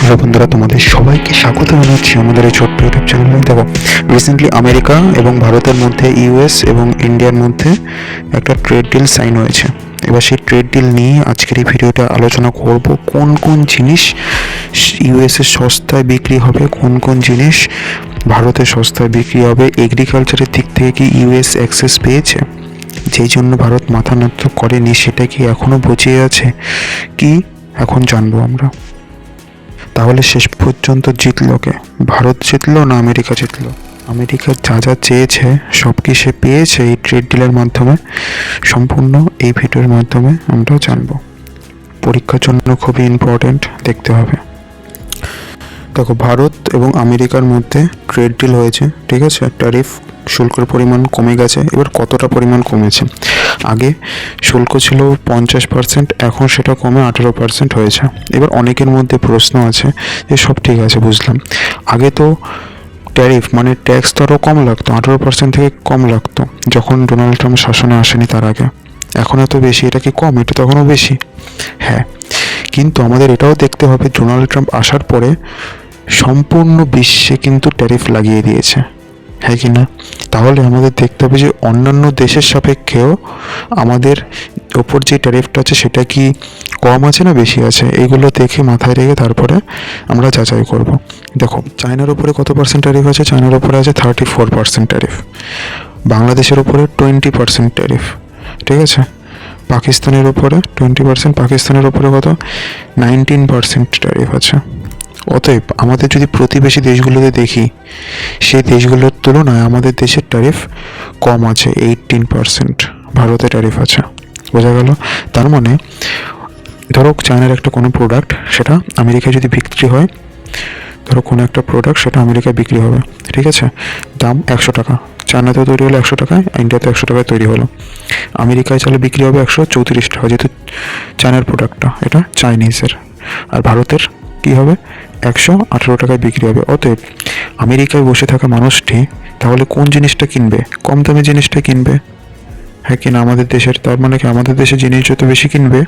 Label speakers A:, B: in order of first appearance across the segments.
A: Hello বন্ধুরা, তোমাদের সবাইকে স্বাগত জানাচ্ছি আমাদের এই ছোট্ট ইউটিউব চ্যানেলে। দেখো, রিসেন্টলি আমেরিকা এবং ভারতের মধ্যে ইউএস এবং ইন্ডিয়ার মধ্যে একটা ট্রেড ডিল সাইন হয়েছে। এবার সেই ট্রেড ডিল নিয়ে আজকের এই ভিডিওটা আলোচনা করব। কোন কোন জিনিস ইউএসএ সস্তায় বিক্রি হবে, কোন কোন জিনিস ভারতে সস্তায় বিক্রি হবে। এগ্রিকালচারের দিক থেকে কি ইউএস অ্যাক্সেস পেয়েছে, যেই জন্য ভারত মাথা নত করেনি, সেটা কি এখনও বজিয়ে আছে, কি এখন জানবো আমরা। তাহলে শেষ পর্যন্ত জিতলো কে? ভারত জিতলো না আমেরিকা জিতলো? আমেরিকা যা যা চেয়েছে সব কি সে পেয়েছে এই ট্রেড ডিলের মাধ্যমে? সম্পূর্ণ এই ভিডিওর মাধ্যমে আমরা জানবো। পরীক্ষার জন্য খুবই ইম্পর্টেন্ট, দেখতে হবে। দেখো, ভারত এবং আমেরিকার মধ্যে ট্রেড ডিল হয়েছে, ঠিক আছে। ট্যারিফ শুল্কের পরিমাণ কমে গেছে। এবার কতটা পরিমাণ কমেছে? আগে শুল্ক ছিল 50%, এখন সেটা কমে 18% হয়েছে। এবার অনেকের মধ্যে প্রশ্ন আছে যে সব ঠিক আছে, বুঝলাম, আগে তো ট্যারিফ মানে ট্যাক্স তো আরও কম লাগতো, 18% থেকে কম লাগতো যখন ডোনাল্ড ট্রাম্প শাসনে আসেনি তার আগে। এখন এত বেশি, এটা কি কম? এটা তখনও বেশি। হ্যাঁ, কিন্তু আমাদের এটাও দেখতে হবে, ডোনাল্ড ট্রাম্প আসার পরে সম্পূর্ণ বিশ্বে কিন্তু ট্যারিফ লাগিয়ে দিয়েছে, হ্যাঁ কি না? তাহলে আমাদের দেখতে হবে যে অন্যান্য দেশের সাপেক্ষেও আমাদের ওপর যে ট্যারিফটা আছে সেটা কি কম আছে না বেশি আছে, এগুলো দেখে মাথায় রেখে তারপরে আমরা যাচাই করব। দেখো, চায়নার উপরে কত পার্সেন্ট ট্যারিফ আছে? চায়নার উপরে আছে 34% ট্যারিফ। বাংলাদেশের উপরে 20% ট্যারিফ, ঠিক আছে। পাকিস্তানের উপরে 20%, পাকিস্তানের উপরে কত? 19% ট্যারিফ আছে। অতএব আমাদের যদি প্রতিবেশী দেশগুলোতে দেখি, সেই দেশগুলোর তুলনায় আমাদের দেশের ট্যারিফ কম আছে, 18% ভারতে ট্যারিফ আছে। বোঝা গেল? তার মানে ধরো চায়নার একটা কোনো প্রোডাক্ট, সেটা আমেরিকায় যদি বিক্রি হয়, ধরো কোনো একটা প্রোডাক্ট সেটা আমেরিকায় বিক্রি হবে, ঠিক আছে, দাম 100 টাকা। চায়নাতেও তৈরি হলো 100 টাকায়, ইন্ডিয়াতে 100 টাকায় তৈরি হলো। আমেরিকায় চালে বিক্রি হবে 134 টাকা, যেহেতু চায়নার প্রোডাক্টটা এটা চাইনিজের। আর ভারতের কী হবে? 118 টাকায় বিক্রি হবে। অতএব আমেরিকায় বসে থাকা মানুষটি তাহলে কোন জিনিসটা কিনবে? কম দামে জিনিসটা কিনবে, হ্যাঁ কিনা? আমাদের দেশের, তার মানে কি আমাদের দেশে জিনিস যত বেশি কিনবে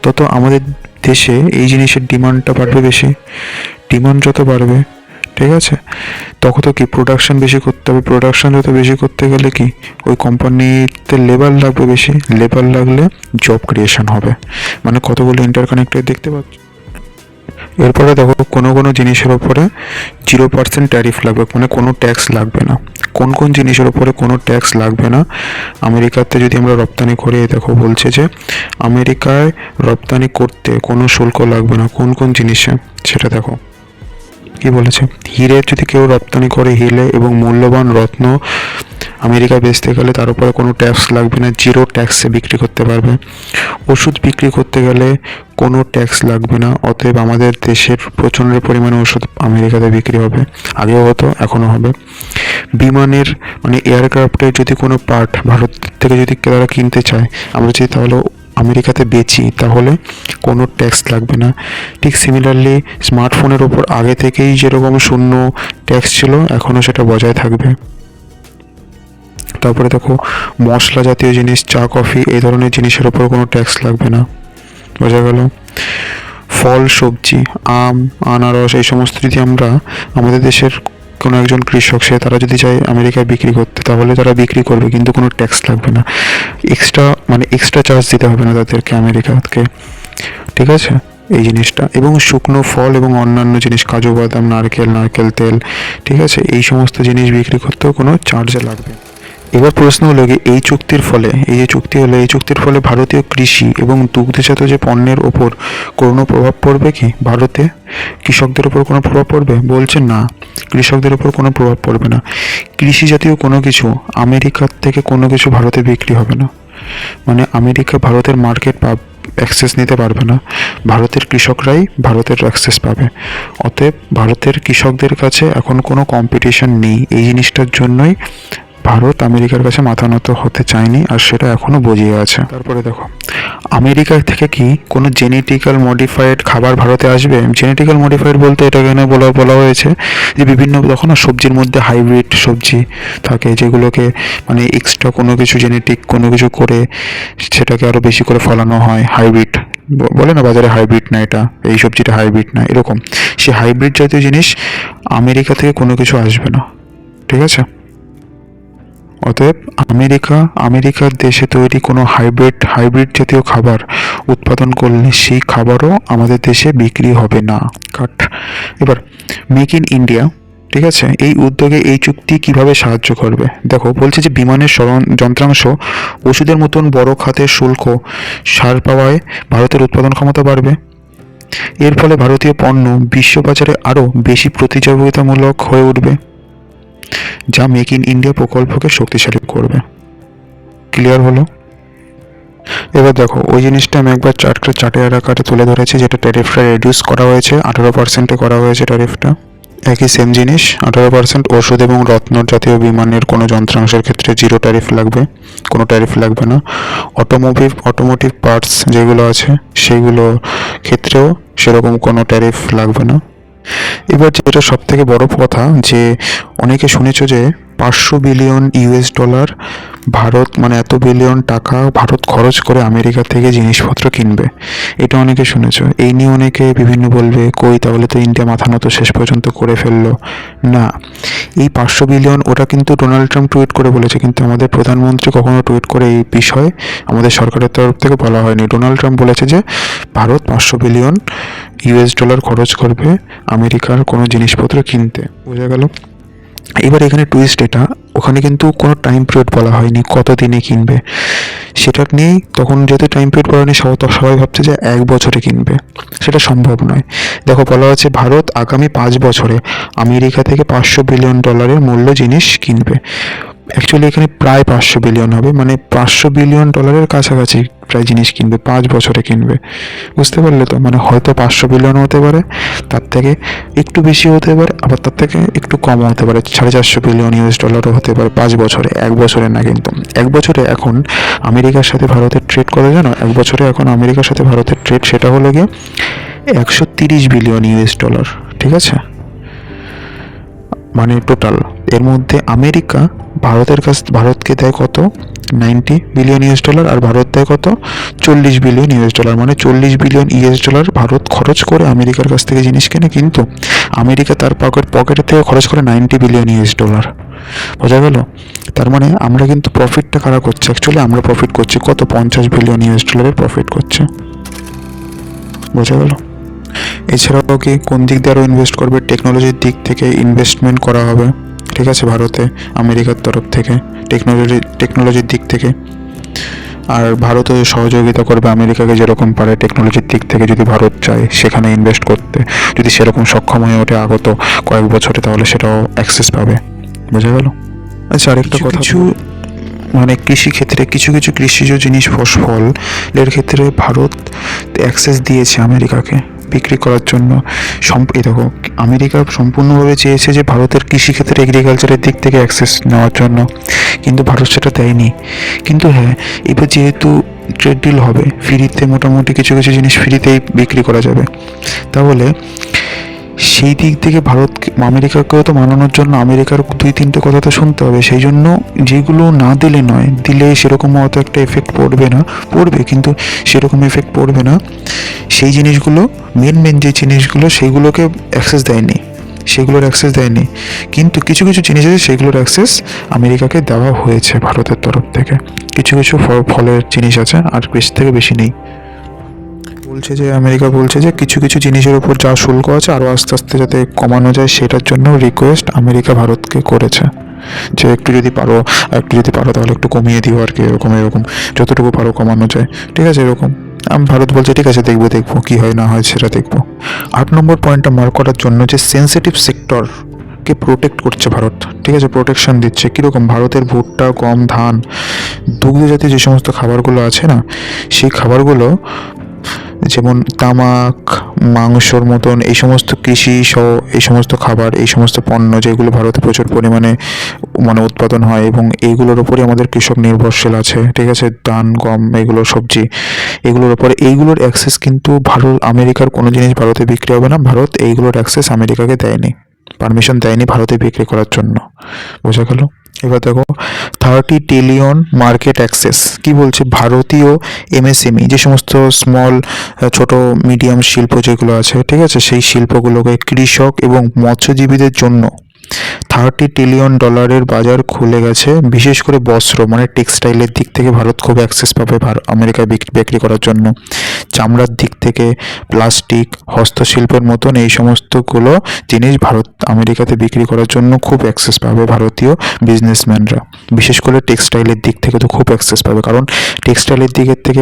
A: তত আমাদের দেশে এই জিনিসের ডিমান্ডটা বাড়বে বেশি। ডিমান্ড যত বাড়বে, ঠিক আছে, তখন তো কি প্রোডাকশন বেশি করতে হবে। প্রোডাকশন যত বেশি করতে গেলে কি ওই কোম্পানিতে লেবার লাগবে বেশি। লেবার লাগলে জব ক্রিয়েশন হবে। মানে কতগুলো ইন্টারকানেক্টেড দেখতে পাচ্ছ। এরপরে দেখো, কোনো কোনো জিনিসের ওপরে 0% ট্যারিফ লাগবে, মানে কোনো ট্যাক্স লাগবে না। কোন কোন জিনিসের ওপরে কোনো ট্যাক্স লাগবে না? আমেরিকাতে যদি আমরা রপ্তানি করি, দেখো বলছে যে আমেরিকায় রপ্তানি করতে কোনো শুল্ক লাগবে না। কোন কোন জিনিসে সেটা দেখো কি বলেছে। হিরে যদি কেউ রপ্তানি করে, হিরে এবং মূল্যবান রত্ন আমেরিকায় বেচতে গেলে তার উপরে কোনো ট্যাক্স লাগবে না, 0 ট্যাক্সে বিক্রি করতে পারবে। ওষুধ বিক্রি করতে গেলে কোনো ট্যাক্স লাগবে না। অতএব আমাদের দেশের প্রচণ্ড পরিমাণে ওষুধ আমেরিকাতে বিক্রি হবে, আগেও হতো, এখনও হবে। বিমানের মানে এয়ারক্রাফটের যদি কোনো পার্ট ভারত থেকে যদি তারা কিনতে চায়, আমরা যদি তাহলে আমেরিকাতে বেচি, তাহলে কোনো ট্যাক্স লাগবে না। ঠিক সিমিলারলি স্মার্টফোনের ওপর আগে থেকেই যেরকম 0 ট্যাক্স ছিল, এখনও সেটা বজায় থাকবে। তারপরে দেখো, মশলা জাতীয় জিনিস, চা কফি এই ধরনের জিনিসের ওপর কোনো ট্যাক্স লাগবে না। বোঝা গেল? ফল সবজি, আম, আনারস, এই সমস্ত যদি আমরা আমাদের দেশের কোনো একজন কৃষক, সে তারা যদি চায় আমেরিকায় বিক্রি করতে, তাহলে তারা বিক্রি করবে, কিন্তু কোনো ট্যাক্স লাগবে না। এক্সট্রা চার্জ দিতে হবে না তাদেরকে আমেরিকাকে, ঠিক আছে, এই জিনিসটা। এবং শুকনো ফল এবং অন্যান্য জিনিস, কাজু বাদাম, নারকেল তেল, ঠিক আছে, এই সমস্ত জিনিস বিক্রি করতেও কোনো চার্জ লাগবে। এবার প্রশ্ন হলো কি, এই চুক্তির ফলে, এই যে চুক্তি হলো, এই চুক্তির ফলে ভারতীয় কৃষি এবং দুগ্ধজাত যে পণ্যের ওপর কোনো প্রভাব পড়বে কি? ভারতে কৃষকদের ওপর কোনো প্রভাব পড়বে? বলছে না, কৃষকদের ওপর কোনো প্রভাব পড়বে না। কৃষি জাতীয় কোনো কিছু আমেরিকার থেকে কোনো কিছু ভারতে বিক্রি হবে না। মানে আমেরিকা ভারতের মার্কেট অ্যাক্সেস নিতে পারবে না, ভারতের কৃষকরাই ভারতের অ্যাক্সেস পাবে। অতএব ভারতের কৃষকদের কাছে এখন কোনো কম্পিটিশন নেই। এই জিনিসটার জন্যই ভারত আমেরিকার কাছে মাথা নত হতে চায়নি, আর সেটা এখনও বজিয়ে আছে। তারপরে দেখো, আমেরিকা থেকে কি কোনো জেনেটিক্যাল মডিফাইড খাবার ভারতে আসবে? জেনেটিক্যাল মডিফাইড বলতে এটা কেন বলা হয়েছে যে বিভিন্ন তখন সবজির মধ্যে হাইব্রিড সবজি থাকে, যেগুলোকে মানে এক্সট্রা কোনো কিছু জেনেটিক কোনো কিছু করে সেটাকে আরও বেশি করে ফলানো হয়, হাইব্রিড বলে না বাজারে হাইব্রিড না, এটা এই সবজিটা হাইব্রিড না, এরকম সে হাইব্রিড জাতীয় জিনিস আমেরিকা থেকে কোনো কিছু আসবে না, ঠিক আছে? অতএব আমেরিকার দেশে তৈরি কোনো হাইব্রিড জাতীয় খাবার উৎপাদন করলে সেই খাবারও আমাদের দেশে বিক্রি হবে না। কাট। এবার মেক ইন ইন্ডিয়া, ঠিক আছে, এই উদ্যোগে এই চুক্তি কিভাবে সাহায্য করবে? দেখো, বলছে যে বিমানের যন্ত্রাংশ, ওষুধের মতন বড় খাতের শুল্ক ছাড় পাওয়ায় ভারতের উৎপাদন ক্ষমতা বাড়বে। এর ফলে ভারতীয় পণ্য বিশ্ববাজারে আরও বেশি প্রতিযোগিতামূলক হয়ে উঠবে, যা মেক ইন ইন্ডিয়া প্রকল্পকে শক্তিশালী করবে। ক্লিয়ার হলো? এবার দেখো, ওই জিনিসটা আমি একবার চার্টের আকারে তুলে ধরেছি, যেটা ট্যারিফটা রিডিউস করা হয়েছে, 18% করা হয়েছে ট্যারিফটা। একই সেম জিনিস, 18%। ওষুধ এবং রত্ন জাতীয় বিমানের কোনো যন্ত্রাংশের ক্ষেত্রে জিরো ট্যারিফ লাগবে, কোনো ট্যারিফ লাগবে না। অটোমোটিভ পার্টস যেগুলো আছে সেইগুলো ক্ষেত্রেও সেরকম কোনো ট্যারিফ লাগবে না। এবার যেটা সব থেকে বড় কথা, যে অনেকে শুনেছো যে 500 বিলিয়ন ইউএস ডলার ভারত, মানে এত বিলিয়ন টাকা ভারত খরচ করে আমেরিকা থেকে জিনিসপত্র কিনবে, এটা অনেকে শুনেছো। এই নিয়ে অনেকে বিভিন্ন বলবে, কই তাহলে তো ইন্ডিয়া মাথা নত শেষ পর্যন্ত করে ফেললো। না, এই 500 বিলিয়ন ওটা কিন্তু ডোনাল্ড ট্রাম্প টুইট করে বলেছে, কিন্তু আমাদের প্রধানমন্ত্রী কখনো টুইট করে এই বিষয়ে আমাদের সরকারের তরফ থেকে বলা হয়নি। ডোনাল্ড ট্রাম্প বলেছে যে ভারত 500 বিলিয়ন ইউএস ডলার খরচ করবে আমেরিকার কোনো জিনিসপত্র কিনতে। বোঝা গেল? এবার এখানে টুইস্ট এটা, ওখানে কিন্তু কোনো টাইম পিরিয়ড বলা হয়নি কত দিনে কিনবে, সেটা নিয়েই তখন যেহেতু টাইম পিরিয়ড বলা নেই, সবাই ভাবছে যে 1 বছরে কিনবে। সেটা সম্ভব নয়। দেখো, বলা হচ্ছে ভারত আগামী 5 বছরে আমেরিকা থেকে 500 বিলিয়ন ডলারের মূল্য জিনিস কিনবে। অ্যাকচুয়ালি এখানে প্রায় 500 বিলিয়ন হবে, মানে 500 বিলিয়ন ডলারের কাছাকাছি প্রায় জিনিস কিনবে, 5 বছরে কিনবে। বুঝতে পারলে তো? মানে হয়তো 500 বিলিয়ন হতে পারে, তার থেকে একটু বেশি হতে পারে, আবার তার থেকে একটু কম হতে পারে, 450 বিলিয়ন ইউএস ডলারও হতে পারে 5 বছরে। 1 বছরে না কিন্তু। 1 বছরে এখন আমেরিকার সাথে ভারতের ট্রেড করে, জানো? 1 বছরে এখন আমেরিকার সাথে ভারতের ট্রেড সেটা হলো গিয়ে 130 বিলিয়ন ইউএস ডলার, ঠিক আছে? মানে টোটাল এর মধ্যে আমেরিকা ভারতকে দেয় কত? 90 বিলিয়ন ইউএস ডলার, আর ভারত দেয় কত? 40 বিলিয়ন ইউএস ডলার। মানে 40 বিলিয়ন ইউএস ডলার ভারত খরচ করে আমেরিকার কাছ থেকে জিনিস কেনে, কিন্তু আমেরিকা তার পকেট থেকে খরচ করে 90 বিলিয়ন ইউএস ডলার। বোঝা গেল? তার মানে আমরা কিন্তু প্রফিটটা কারা করছে? অ্যাকচুয়ালি আমরা প্রফিট করছি কত? 50 বিলিয়ন ইউএস ডলারের প্রফিট করছে। বোঝা গেল? এছাড়াও কি কোন দিক দিয়ে আরও ইনভেস্ট করবে? টেকনোলজির দিক থেকে ইনভেস্টমেন্ট করা হবে, ঠিক আছে, ভারতে আমেরিকার তরফ থেকে টেকনোলজির দিক থেকে। আর ভারতও সহযোগিতা করবে আমেরিকাকে যেরকম পারে টেকনোলজির দিক থেকে, যদি ভারত চায় সেখানে ইনভেস্ট করতে, যদি সেরকম সক্ষম হয়ে ওঠে আগত কয়েক বছরে, তাহলে সেটাও অ্যাক্সেস পাবে। বোঝা গেল? আচ্ছা, আরেকটা কথা, মানে কৃষিক্ষেত্রে কিছু কৃষিজ জিনিস, ফলের ক্ষেত্রে ভারত অ্যাক্সেস দিয়েছে আমেরিকাকে বিক্রি করার জন্য। এই দেখো, আমেরিকা সম্পূর্ণভাবে চেয়েছে যে ভারতের কৃষিক্ষেত্রে, এগ্রিকালচারের দিক থেকে অ্যাক্সেস নেওয়ার জন্য, কিন্তু ভারত সেটা দেয়নি। কিন্তু হ্যাঁ, এবার যেহেতু ট্রেড ডিল হবে, ফ্রিতে মোটামুটি কিছু জিনিস ফ্রিতেই বিক্রি করা যাবে, তাহলে সেই দিক থেকে আমেরিকাকেও তো মানানোর জন্য আমেরিকার 2-3টে কথা তো শুনতে হবে। সেই জন্য যেগুলো না দিলে নয়, দিলে সেরকম অত একটা এফেক্ট পড়বে না, পড়বে কিন্তু সেরকম এফেক্ট পড়বে না। সেই জিনিসগুলো, মেন যে জিনিসগুলো, সেইগুলোকে অ্যাক্সেস দেয়নি, কিন্তু কিছু জিনিস আছে সেগুলোর অ্যাক্সেস আমেরিকাকে দেওয়া হয়েছে ভারতের তরফ থেকে। কিছু ফলের জিনিস আছে, আর বেশি থেকে বেশি নেই। আমেরিকা বলছে যে কিছু জিনিসের উপর যা শুল্ক আছে আরও আস্তে আস্তে যাতে কমানো যায়, সেটার জন্য রিকোয়েস্ট আমেরিকা ভারতকে করেছে যে একটু যদি পারো তাহলে একটু কমিয়ে দিও আর কি, এরকম যতটুকু পারো কমানো যায়, ঠিক আছে, এরকম। ভারত বলছে ঠিক আছে, দেখবো কী হয় না হয় সেটা দেখবো। 8 নম্বর পয়েন্টটা মার্ক করার জন্য, যে সেন্সিটিভ সেক্টরকে প্রোটেক্ট করছে ভারত, ঠিক আছে, প্রোটেকশন দিচ্ছে। কীরকম? ভারতের ভুট্টা, গম, ধান, দুগ্ধ জাতীয় যে সমস্ত খাবারগুলো আছে না, সেই খাবারগুলো, যেমন তামাক, মাংসর মতন এই সমস্ত কৃষি সহ এই সমস্ত খাবার, এই সমস্ত পণ্য যেগুলো ভারতে প্রচুর পরিমাণে মানে উৎপাদন হয়, এবং এইগুলোর ওপরই আমাদের কৃষক নির্ভরশীল আছে, ঠিক আছে, ধান, গম, এগুলো সবজি, এগুলোর ওপরে এইগুলোর অ্যাক্সেস কিন্তু আমেরিকার কোনো জিনিস ভারতে বিক্রি হবে না। ভারত এইগুলোর অ্যাক্সেস আমেরিকাকে দেয়নি, পারমিশন দেয়নি ভারতে বিক্রি করার জন্য। বোঝা গেল? এবার দেখো 30 ট্রিলিয়ন মার্কেট অ্যাক্সেস কি বলছে, ভারতীয় এমএসএমই যে সমস্ত স্মল ছোট মিডিয়াম শিল্প যেগুলো আছে, ঠিক আছে, সেই শিল্পগুলোকে কৃষক এবং মৎস্যজীবীদের জন্য $30 ট্রিলিয়ন বাজার খুলে গেছে। বিশেষ করে বস্ত্র মানে টেক্সটাইলের দিক থেকে ভারত খুব অ্যাক্সেস পাবে আমেরিকায় বিক্রি করার জন্য। চামড়ার দিক থেকে প্লাস্টিক, হস্তশিল্পের মতন এই সমস্তগুলো জিনিস ভারত আমেরিকাতে বিক্রি করার জন্য খুব অ্যাক্সেস পাবে ভারতীয় বিজনেসম্যানরা। বিশেষ করে টেক্সটাইলের দিক থেকে তো খুব অ্যাক্সেস পাবে, কারণ টেক্সটাইলের দিকের থেকে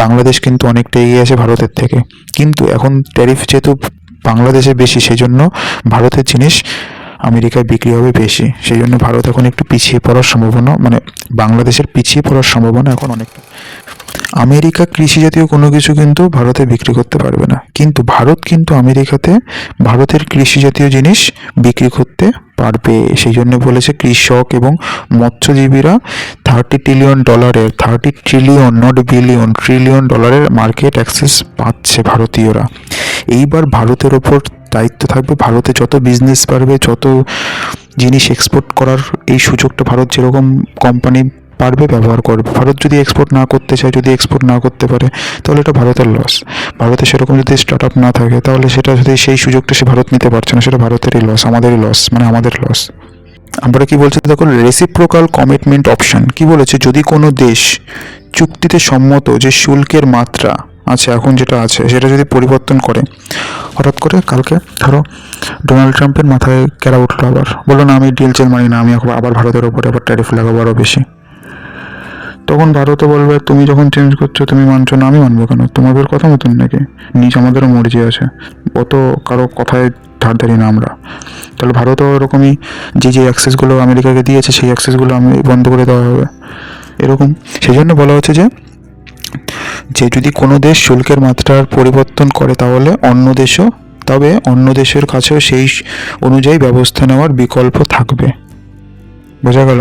A: বাংলাদেশ কিন্তু অনেকটা এগিয়ে আছে ভারতের থেকে। কিন্তু এখন ট্যারিফ যেহেতু বাংলাদেশে বেশি, সেই জন্য ভারতের জিনিস আমেরিকায় বিক্রি হবে বেশি। সেই জন্য ভারত এখন একটু পিছিয়ে পড়ার সম্ভাবনা, মানে বাংলাদেশের পিছিয়ে পড়ার সম্ভাবনা এখন অনেকটা। আমেরিকা কৃষি জাতীয় কোনো কিছু কিন্তু ভারতে বিক্রি করতে পারবে না, কিন্তু ভারত কিন্তু আমেরিকাতে ভারতের কৃষি জাতীয় জিনিস বিক্রি করতে পারবে। সেই জন্য বলেছে কৃষক এবং মৎস্যজীবীরা $30 trillion not billion, $30 market access পাচ্ছে ভারতীয়রা। এইবার ভারতের ওপর দায়িত্ব থাকবে, ভারতে যত বিজনেস পারবে, যত জিনিস এক্সপোর্ট করার এই সুযোগটা ভারত যেরকম কোম্পানি পারবে ব্যবহার করবে। ভারত যদি এক্সপোর্ট না করতে চায়, যদি এক্সপোর্ট না করতে পারে, তাহলে এটা ভারতের লস। ভারতে সেরকম যদি স্টার্ট আপ না থাকে, তাহলে সেটা যদি সেই সুযোগটা সে ভারত নিতে পারছে না, সেটা ভারতেরই লস, আমাদেরই লস, মানে আমাদের লস। আমরা কি বলছি দেখো, রেসিপ্রোকাল কমিটমেন্ট অপশন কি বলেছে, যদি কোনো দেশ চুক্তিতে সম্মত যে শুল্কের মাত্রা আছে এখন যেটা আছে সেটা যদি পরিবর্তন করে, হঠাৎ করে কালকে ধরো ডোনাল্ড ট্রাম্পের মাথায় কেরা উঠলো, আবার বললো না আমি ডিল চেল মানি না, আমি আবার ভারতের ওপরে আবার ট্যারিফ লাগাবো আরও বেশি। তখন ভারতও বলবে তুমি যখন চেঞ্জ করছো তুমি মানছো না, আমি মানবো কেন, তোমাদের কথা মতন নাকি, আমাদেরও মর্জি আছে, অত কারো কথায় ধার ধারি না আমরা। তাহলে ভারতও এরকমই যে অ্যাক্সেসগুলো আমেরিকাকে দিয়েছে সেই অ্যাক্সেসগুলো আমি বন্ধ করে দেওয়া হবে এরকম। সেই জন্য বলা হচ্ছে যে যদি কোনো দেশ শুল্কের মাত্রার পরিবর্তন করে তাহলে অন্য দেশের কাছেও সেই অনুযায়ী ব্যবস্থা নেওয়ার বিকল্প থাকবে। বোঝা গেল?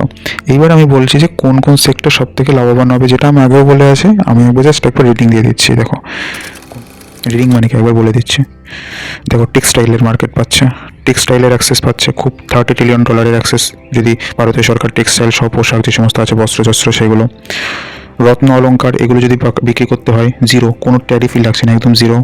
A: এইবার আমি বলছি যে কোন কোন সেক্টর সব থেকে লাভবান হবে, যেটা আমি আগেও বলে আছি, আমি একবার জাস্ট একবার রিডিং দিয়ে দিচ্ছি। দেখো রিডিং মানে কি একবার বলে দিচ্ছি। দেখো টেক্সটাইলের মার্কেট পাচ্ছে, টেক্সটাইলের অ্যাক্সেস পাচ্ছে খুব $30 ট্রিলিয়ন অ্যাক্সেস, যদি ভারতীয় সরকার টেক্সটাইল সব পোশাক যে সমস্ত আছে বস্ত্র সেগুলো, রত্ন অলংকার এগুলো যদি বিক্রি করতে হয় জিরো, কোনো ট্যারিফই লাগছে না, একদম জিরো,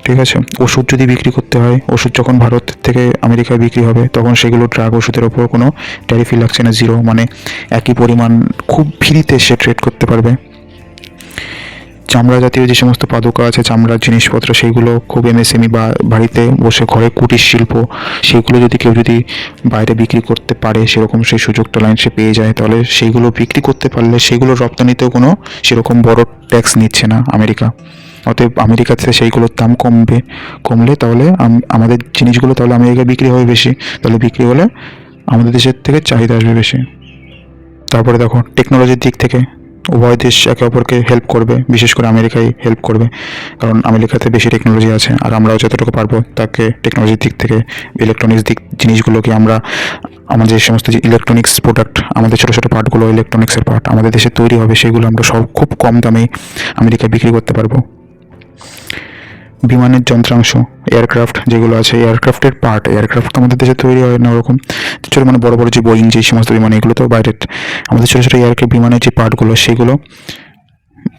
A: ঠিক আছে। ওষুধ যদি বিক্রি করতে হয়, ওষুধ যখন ভারত থেকে আমেরিকায় বিক্রি হবে তখন সেগুলো ড্রাগ ওষুধের ওপর কোনো ট্যারিফই লাগছে না, জিরো, মানে একই পরিমাণ খুব ফ্রিতে সে ট্রেড করতে পারবে। চামড়া জাতীয় যে সমস্ত পাদুকা আছে, চামড়ার জিনিসপত্র, সেইগুলো খুব এমএসএমই বা বাড়িতে বসে ঘরে কুটির শিল্প, সেগুলো যদি কেউ বাইরে বিক্রি করতে পারে, সেরকম সেই সুযোগটা সে পেয়ে যায়, তাহলে সেইগুলো বিক্রি করতে পারলে সেগুলো রপ্তানিতেও কোনো সেরকম বড় ট্যাক্স নিচ্ছে না আমেরিকা। অতএব আমেরিকাতে সেইগুলোর দাম কমলে তাহলে আমাদের জিনিসগুলো তাহলে আমেরিকায় বিক্রি হবে বেশি, তাহলে বিক্রি হলে আমাদের দেশের থেকে চাহিদা আসবে বেশি। তারপরে দেখো টেকনোলজির দিক থেকে উভয় দেশ একে অপরকে হেল্প করবে, বিশেষ করে আমেরিকায় হেল্প করবে, কারণ আমেরিকাতে বেশি টেকনোলজি আছে, আর আমরাও যতটুকু পারবো তাকে টেকনোলজির দিক থেকে ইলেকট্রনিক্স জিনিসগুলোকে আমরা আমাদের যে সমস্ত যে ইলেকট্রনিক্স প্রোডাক্ট, আমাদের ছোটো ছোটো পার্টগুলো ইলেকট্রনিক্সের পার্ট আমাদের দেশে তৈরি হবে, সেগুলো আমরা সব খুব কম দামে আমেরিকায় বিক্রি করতে পারবো। বিমানের যন্ত্রাংশ, এয়ারক্রাফট যেগুলো আছে, এয়ারক্রাফটের পার্ট, এয়ারক্রাফট আমাদের দেশে তৈরি হয় না ওরকম ছোটো, মানে বড় বড় যে বোয়িং যে সমস্ত বিমান, এগুলো তো বাইরের, আমাদের ছোটো ছোটো বিমানের যে পার্টগুলো সেগুলো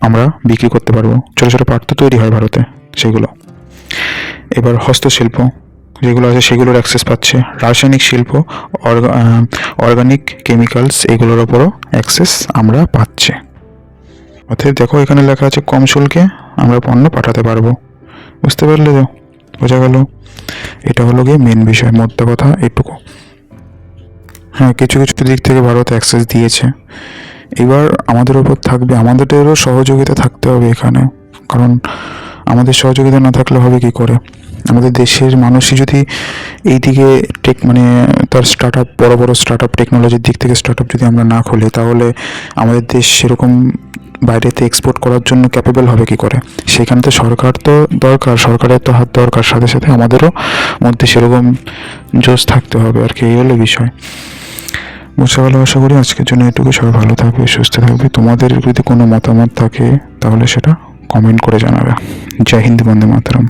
A: আমরা বিক্রি করতে পারবো, ছোটো ছোটো পার্ট তো তৈরি হয় ভারতে সেগুলো। এবার হস্তশিল্প যেগুলো আছে সেগুলোর অ্যাক্সেস পাচ্ছে, রাসায়নিক শিল্প, অর্গানিক কেমিক্যালস এগুলোর ওপরও অ্যাক্সেস আমরা পাচ্ছি। অর্থাৎ দেখো এখানে লেখা আছে কম শুল্কে আমরা পণ্য পাঠাতে পারবো। বুঝতে পারলে তো? বোঝা গেল? এটা হলো গিয়ে মেন বিষয়, মোদ্দা কথা এটুকু। হ্যাঁ, কিছু কিছু দিক থেকে ভারত অ্যাক্সেস দিয়েছে, এবার আমাদের ওপর থাকবে, আমাদেরও সহযোগিতা থাকতে হবে এখানে, কারণ আমাদের সহযোগিতা না থাকলে হবে কি করে? আমাদের দেশের মানুষই যদি এই দিকে তার বড় বড় স্টার্ট আপ টেকনোলজির দিক থেকে স্টার্ট আপ যদি আমরা না খুলি, তাহলে আমাদের দেশ সেরকম বাইরেতে এক্সপোর্ট করার জন্য ক্যাপেবল হবে কি করে? সেখানে তো সরকার তো দরকার, সরকারের তো হাত দরকার, সাথে সাথে আমাদেরও মধ্যে সেরকম জোশ থাকতে হবে আর কি, এই হলো বিষয়। বুঝতে পারলে আশা করি। আজকের জন্য এটুকু, সবাই ভালো থাকবে, সুস্থ থাকবে। তোমাদের যদি কোনো মতামত থাকে তাহলে সেটা কমেন্ট করে জানাবে। জয় হিন্দ, বন্দে মাতরম।